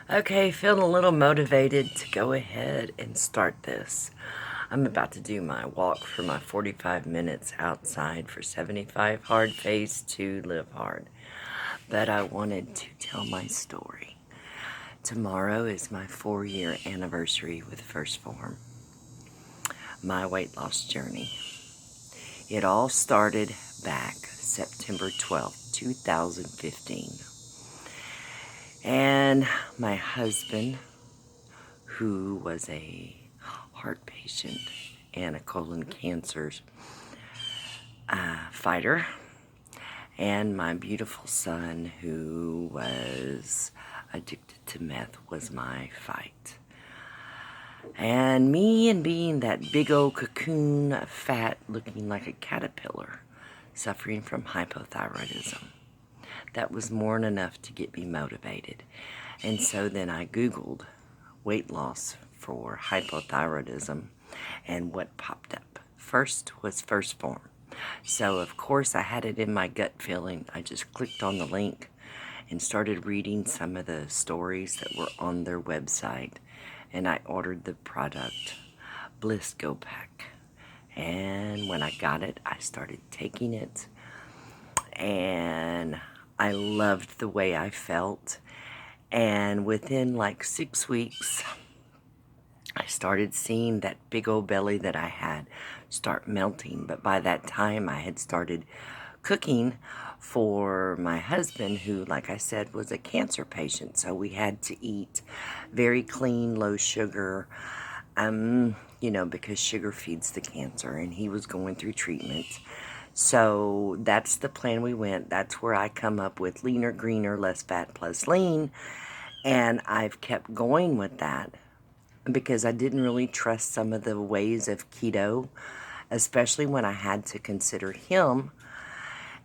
Okay, feeling a little motivated to go ahead and start this. I'm about to do my walk for my 45 minutes outside for 75 hard phase 2 live hard. But I wanted to tell my story. Tomorrow is my 4-year anniversary with First Form, my weight loss journey. It all started back September 12th, 2015. And my husband, who was a heart patient and a colon cancer fighter, and my beautiful son, who was addicted to meth, was my fight. And me, and being that big old cocoon, fat, looking like a caterpillar, suffering from hypothyroidism. That was more than enough to get me motivated. And so then I Googled weight loss for hypothyroidism, and what popped up first was First Form. So of course I had it in my gut feeling. I just clicked on the link and started reading some of the stories that were on their website, and I ordered the product Bliss Go Pack. And when I got it, I started taking it, and I loved the way I felt. And within like 6 weeks, I started seeing that big old belly that I had start melting. But by that time, I had started cooking for my husband, who, like I said, was a cancer patient. So we had to eat very clean, low sugar, because sugar feeds the cancer, and he was going through treatment. So that's the plan we went. That's where I come up with leaner, greener, less fat plus lean. And I've kept going with that because I didn't really trust some of the ways of keto, especially when I had to consider him.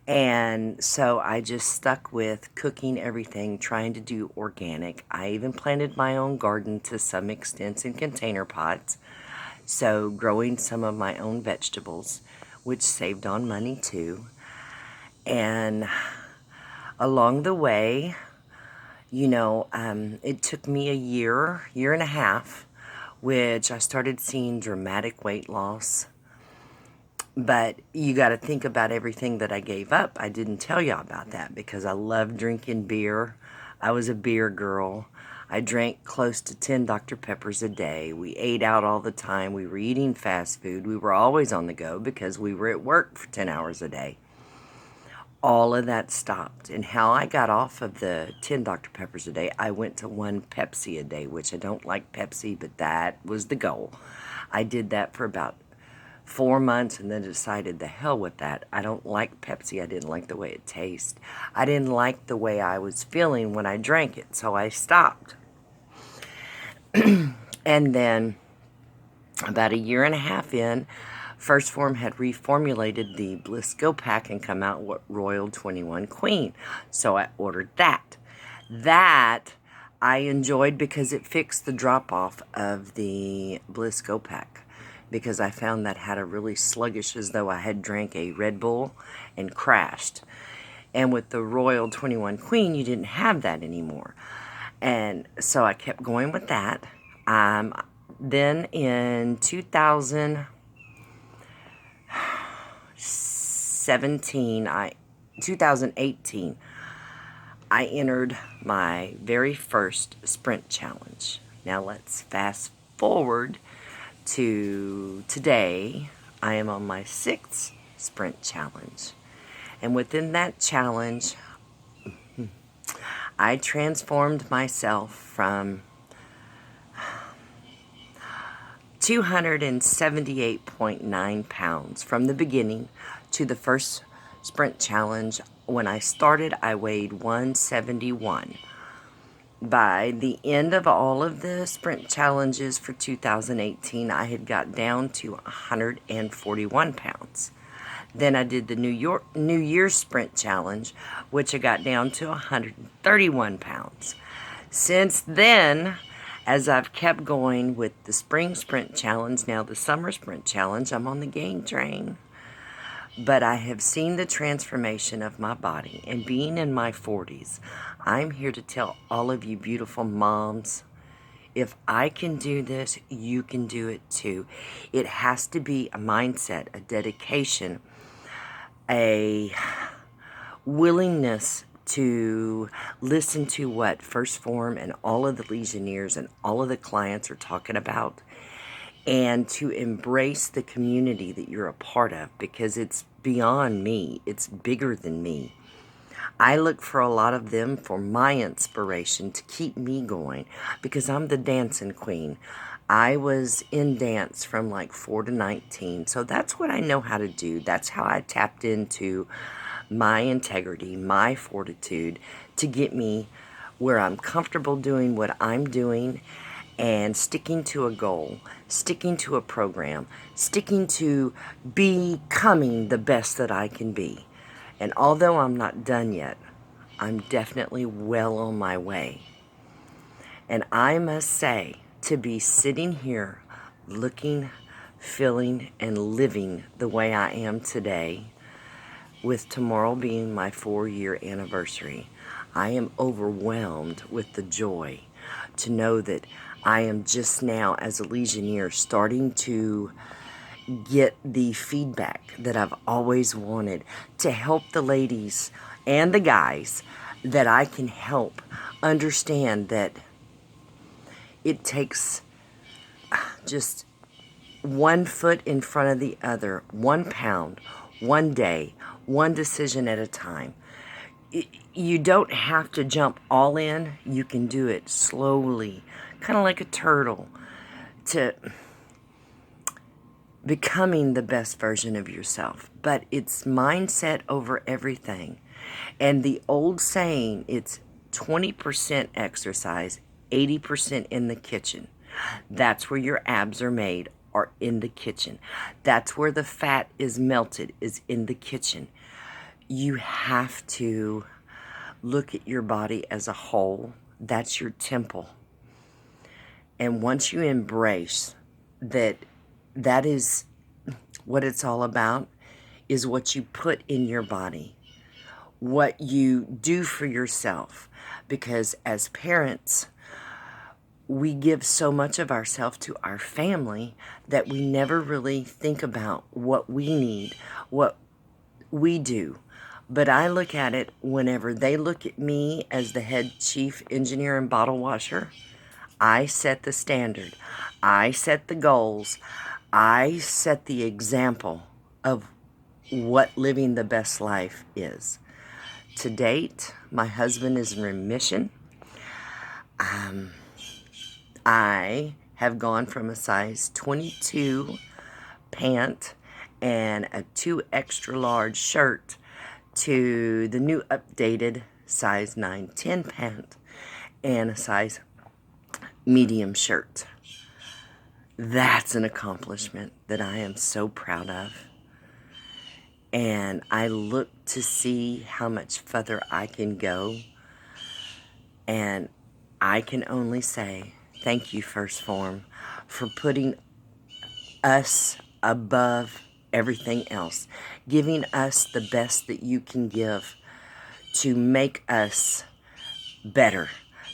And so I just stuck with cooking everything, trying to do organic. I even planted my own garden to some extent in container pots. So growing some of my own vegetables, which saved on money too. And along the way, it took me a year and a half, which I started seeing dramatic weight loss. But you got to think about everything that I gave up. I didn't tell y'all about that because I loved drinking beer. I was a beer girl. I drank close to 10 Dr. Peppers a day. We ate out all the time. We were eating fast food. We were always on the go because we were at work for 10 hours a day. All of that stopped. And how I got off of the 10 Dr. Peppers a day, I went to 1 Pepsi a day, which I don't like Pepsi, but that was the goal. I did that for about 4 months and then decided the hell with that. I don't like Pepsi. I didn't like the way it tastes. I didn't like the way I was feeling when I drank it, so I stopped. And then about a year and a half in, First Form had reformulated the Bliss Go Pack and come out with Royal 21 Queen. So I ordered that. That I enjoyed because it fixed the drop-off of the Bliss Go Pack, because I found that had a really sluggish, as though I had drank a Red Bull and crashed. And with the Royal 21 Queen, you didn't have that anymore. And so I kept going with that. Then in 2018, I entered my very first sprint challenge. Now let's fast forward to today. I am on my 6th sprint challenge. And within that challenge, I transformed myself from 278.9 pounds from the beginning to the first sprint challenge. When I started, I weighed 171. By the end of all of the sprint challenges for 2018, I had got down to 141 pounds. Then I did the New Year's Sprint Challenge, which I got down to 131 pounds. Since then, as I've kept going with the Spring Sprint Challenge, now the Summer Sprint Challenge, I'm on the gain train. but I have seen the transformation of my body. And being in my 40s, I'm here to tell all of you beautiful moms, if I can do this, you can do it too. It has to be a mindset, a dedication, a willingness to listen to what First Form and all of the Legionnaires and all of the clients are talking about, and to embrace the community that you're a part of, because it's beyond me. It's bigger than me. I look for a lot of them for my inspiration to keep me going, because I'm the dancing queen. I was in dance from like 4 to 19, so that's what I know how to do. That's how I tapped into my integrity, my fortitude, to get me where I'm comfortable doing what I'm doing and sticking to a goal, sticking to a program, sticking to becoming the best that I can be. And although I'm not done yet, I'm definitely well on my way. And I must say, to be sitting here looking, feeling, and living the way I am today, with tomorrow being my 4-year anniversary, I am overwhelmed with the joy to know that I am just now, as a Legionnaire, starting to get the feedback that I've always wanted, to help the ladies and the guys that I can help understand that it takes just one foot in front of the other, 1 pound, 1 day, one decision at a time. You don't have to jump all in. You can do it slowly, kind of like a turtle, to becoming the best version of yourself. But it's mindset over everything. And the old saying, it's 20% exercise, 80% in the kitchen. That's where your abs are made, are in the kitchen. That's where the fat is melted, is in the kitchen. You have to look at your body as a whole. That's your temple. And once you embrace that, that is what it's all about, is what you put in your body, what you do for yourself. Because as parents, we give so much of ourselves to our family that we never really think about what we need, what we do. But I look at it, whenever they look at me as the head chief engineer and bottle washer, I set the standard. I set the goals. I set the example of what living the best life is. To date, my husband is in remission. I have gone from a size 22 pant and a 2 extra large shirt to the new updated size 9-10 pant and a size medium shirt. That's an accomplishment that I am so proud of. And I look to see how much further I can go. And I can only say thank you, First Form, for putting us above everything else, giving us the best that you can give to make us better,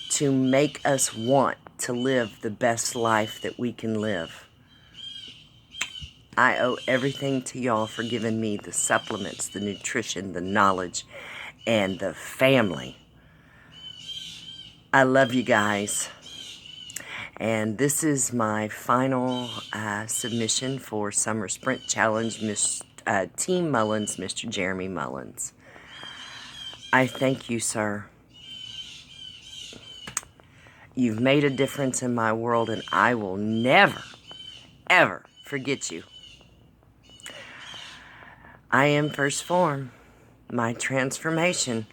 to make us want to live the best life that we can live. I owe everything to y'all for giving me the supplements, the nutrition, the knowledge, and the family. I love you guys. And this is my final submission for Summer Sprint Challenge, Team Mullins, Mr. Jeremy Mullins. I thank you, sir. You've made a difference in my world, and I will never, ever forget you. I am First Form. My transformation